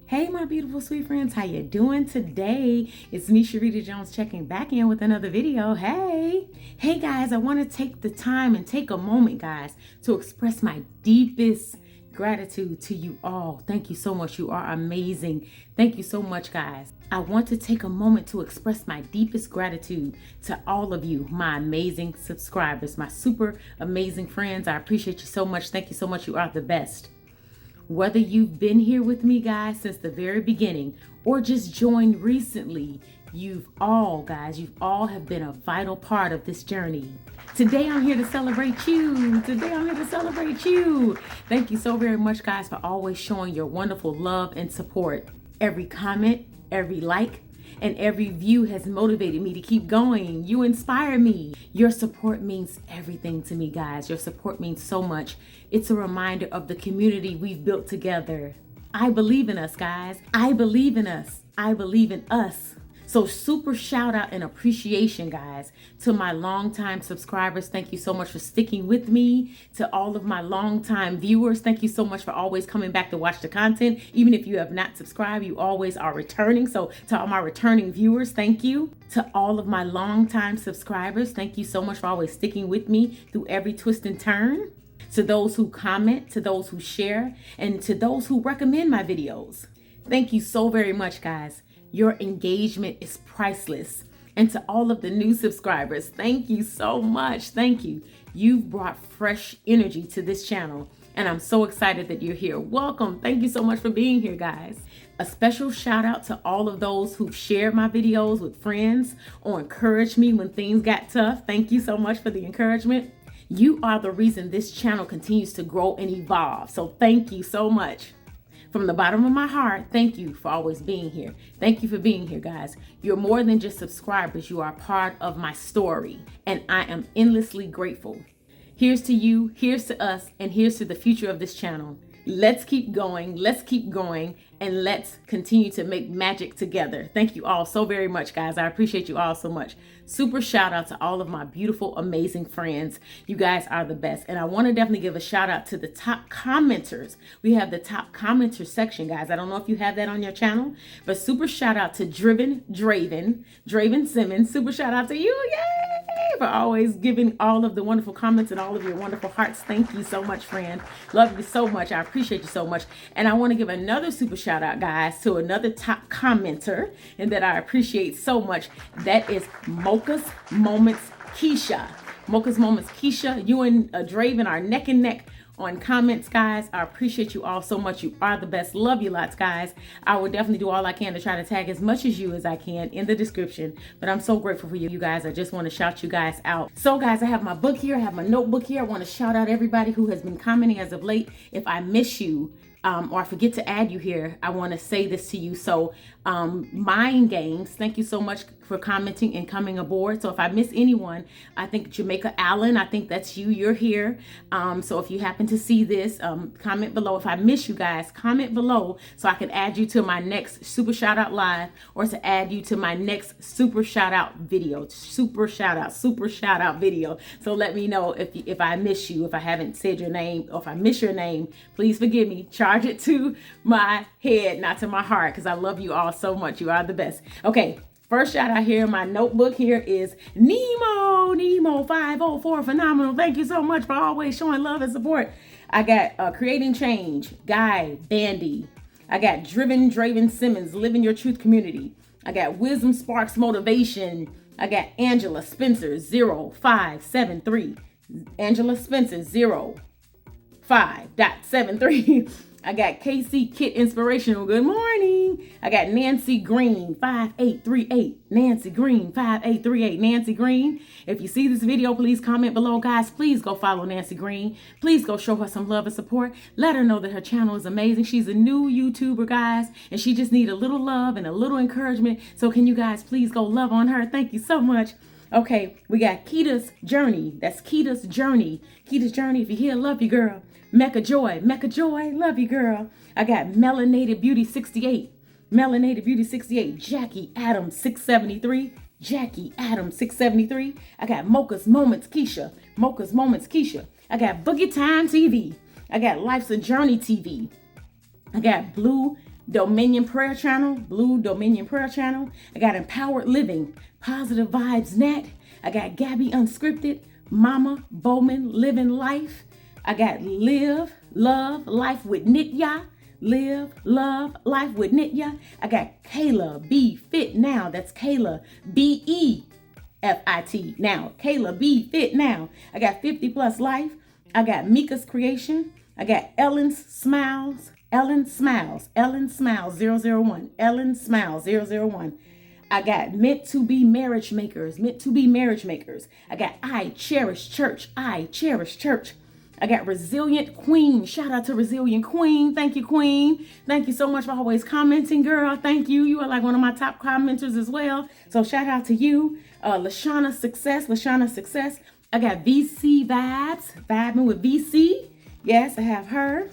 Hey, my beautiful sweet friends, how you doing today? It's me, Sharita Jones, checking back in with another video. Hey guys, I want to take the time and take a moment, guys, to express my deepest gratitude to you all. Thank you so much. You are amazing. Thank you so much, guys. I want to take a moment to express my deepest gratitude to all of you, my amazing subscribers, my super amazing friends. I appreciate you so much. Thank you so much. You are the best. Whether you've been here with me, guys, since the very beginning or just joined recently, you all have been a vital part of this journey. Today, I'm here to celebrate you. Thank you so very much, guys, for always showing your wonderful love and support. Every comment, every like, and every view has motivated me to keep going. You inspire me. Your support means everything to me, guys. Your support means so much. It's a reminder of the community we've built together. I believe in us, guys. I believe in us. I believe in us. So super shout out and appreciation, guys, to my longtime subscribers. Thank you so much for sticking with me. To all of my longtime viewers, thank you so much for always coming back to watch the content. Even if you have not subscribed, you always are returning. So to all my returning viewers, thank you. To all of my longtime subscribers, thank you so much for always sticking with me through every twist and turn. To those who comment, to those who share, and to those who recommend my videos. Thank you so very much, guys. Your engagement is priceless. And to all of the new subscribers, thank you so much. Thank you. You've brought fresh energy to this channel, and I'm so excited that you're here. Welcome. Thank you so much for being here, guys. A special shout out to all of those who shared my videos with friends or encouraged me when things got tough. Thank you so much for the encouragement. You are the reason this channel continues to grow and evolve. So thank you so much. From the bottom of my heart, thank you for always being here. Thank you for being here, guys. You're more than just subscribers. You are part of my story, and I am endlessly grateful. Here's to you, here's to us, and here's to the future of this channel. Let's keep going, and let's continue to make magic together. Thank you all so very much, guys. I appreciate you all so much. Super shout out to all of my beautiful, amazing friends. You guys are the best. And I want to definitely give a shout out to the top commenters. We have the top commenter section, guys. I don't know if you have that on your channel, but super shout out to Draven Simmons. Super shout out to you. Yay! For always giving all of the wonderful comments and all of your wonderful hearts. Thank you so much, friend. Love you so much. I appreciate you so much. And I want to give another super shout out, guys, to another top commenter and that I appreciate so much. That is Mocha's Moments Keisha. Mocha's Moments Keisha. You and Draven are neck and neck on comments, guys. I appreciate you all so much. You are the best. Love you lots, guys. I will definitely do all I can to try to tag as much as you as I can in the description, but I'm so grateful for you guys. I just want to shout you guys out. So guys, I have my book here. I have my notebook here. I want to shout out everybody who has been commenting as of late. If I miss you, or I forget to add you here, I want to say this to you. So Mind Games, thank you so much for commenting and coming aboard. So if I miss anyone, I think Jamaica Allen, I think that's you, you're here. So if you happen to see this, comment below. If I miss you guys, comment below so I can add you to my next super shout out live, or to add you to my next super shout out video. Super shout out video. So let me know if I miss you, if I haven't said your name, or if I miss your name, please forgive me. Charge it to my head, not to my heart, because I love you all so much. You are the best. Okay, first shout out here in my notebook here is Nemo 504 Phenomenal. Thank you so much for always showing love and support. I got Creating Change, Guy Bandy. I got Draven Simmons, Living Your Truth Community. I got Wisdom Sparks Motivation. I got Angela Spencer 0573. Angela Spencer 05.73. I got Scentsy KIT Inspirational. Good morning. I got Nancy Green 5838. Nancy Green 5838. Nancy Green. If you see this video, please comment below, guys. Please go follow Nancy Green. Please go show her some love and support. Let her know that her channel is amazing. She's a new YouTuber, guys, and she just needs a little love and a little encouragement. So can you guys please go love on her? Thank you so much. Okay, we got Kita's Journey. That's Kita's Journey. Kita's Journey. If you're here, love you, girl. Mecca Joy, love you, girl. I got Melanated Beauty 68. Jackie Adams 673. I got Mocha's Moments Keisha. I got Boogie Time TV. I got Life's a Journey TV. I got Blue Dominion Prayer Channel, Blue Dominion Prayer Channel. I got Empowered Living, Positive Vibes Net. I got Gabby Unscripted, Mama Bowman Living Life. I got Live, Love, Life with Nitya. Live, Love, Life with Nitya. I got Kayla Be Fit Now. That's Kayla BEFIT now. Kayla Be Fit Now. I got 50 Plus Life. I got Mika's Creation. I got Ellen Smiles 001. Ellen Smiles 001. I got Meant to Be Marriage Makers. I got iCherishChurch. iCherishChurch. I got Resilient Queen. Shout out to Resilient Queen. Thank you, Queen. Thank you so much for always commenting, girl. Thank you. You are like one of my top commenters as well. So shout out to you. Lashana Success. I got VC Vibes. Vibing with VC. Yes, I have her.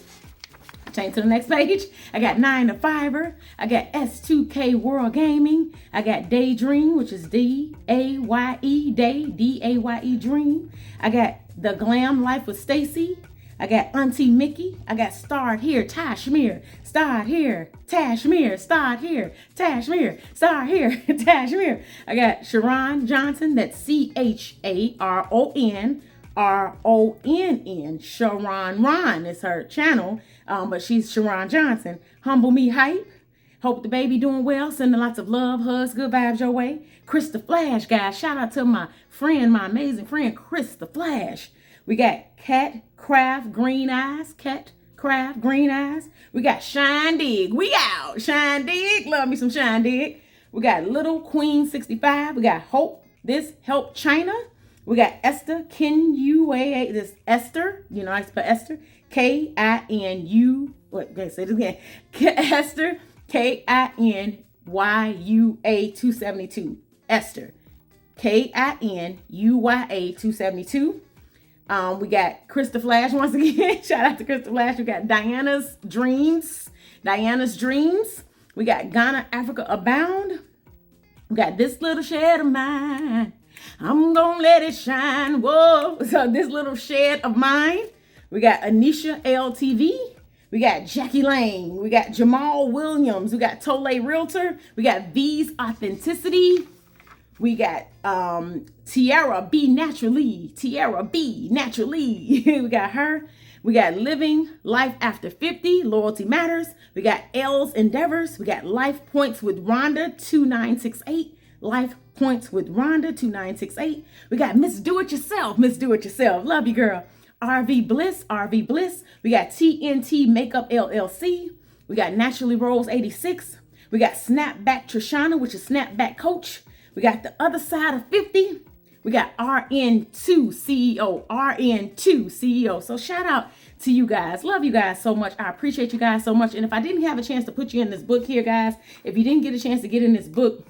Change to the next page. I got 9 to Fiber. I got S2K World Gaming. I got Daydream, which is D-A-Y-E, Day, D-A-Y-E Dream. I got The Glam Life with Stacy. I got Auntie Mickey. I got Start Here, Tashmere. Start Here, Tashmere. Start Here, Tashmere. Start Here, Tashmere. I got Sharon Johnson. That's CHARON. RONN. Sharon Ron is her channel, but she's Sharon Johnson. Humble Me Hype. Hope the baby doing well. Sending lots of love, hugs, good vibes your way. Chris the Flash, guys. Shout out to my friend, my amazing friend, Chris the Flash. We got Cat Craft Green Eyes. Cat Craft Green Eyes. We got Shine Dig. We out. Shine Dig. Love me some Shine Dig. We got Little Queen 65. We got Hope. This Help China. We got Esther Kinua. This Esther. You know, I spell Esther. Kinu. What? Say it again. Esther. KINYUA 272. Esther. KINUYA 272. We got Krista Flash once again. Shout out to Krista Flash. We got Diana's Dreams. We got Ghana, Africa Abound. We got This Little Shed of Mine. I'm gonna let it shine. Whoa. So This Little Shed of Mine. We got Anisha LTV. We got Jackie Lane. We got Jamal Williams. We got Tole Realtor. We got V's Authenticity. We got Tiara B Naturally. We got her. We got Living Life After 50. Loyalty Matters. We got L's Endeavors. We got Life Points with Rhonda 2968. Life Points with Rhonda 2968. We got Miss Do It Yourself. Love you, girl. RV Bliss. We got TNT Makeup LLC. We got Naturally Rose 86. We got Snapback Trishana, which is Snapback Coach. We got The Other Side of 50. We got RN2 CEO. So shout out to you guys. Love you guys so much. I appreciate you guys so much. And if I didn't have a chance to put you in this book here, guys, if you didn't get a chance to get in this book,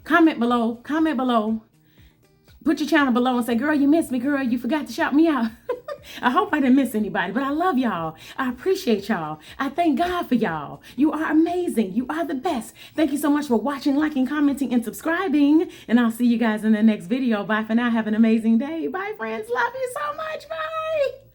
comment below. Put your channel below and say, girl, you missed me, girl. You forgot to shout me out. I hope I didn't miss anybody, but I love y'all. I appreciate y'all. I thank God for y'all. You are amazing. You are the best. Thank you so much for watching, liking, commenting, and subscribing. And I'll see you guys in the next video. Bye for now. Have an amazing day. Bye, friends. Love you so much. Bye.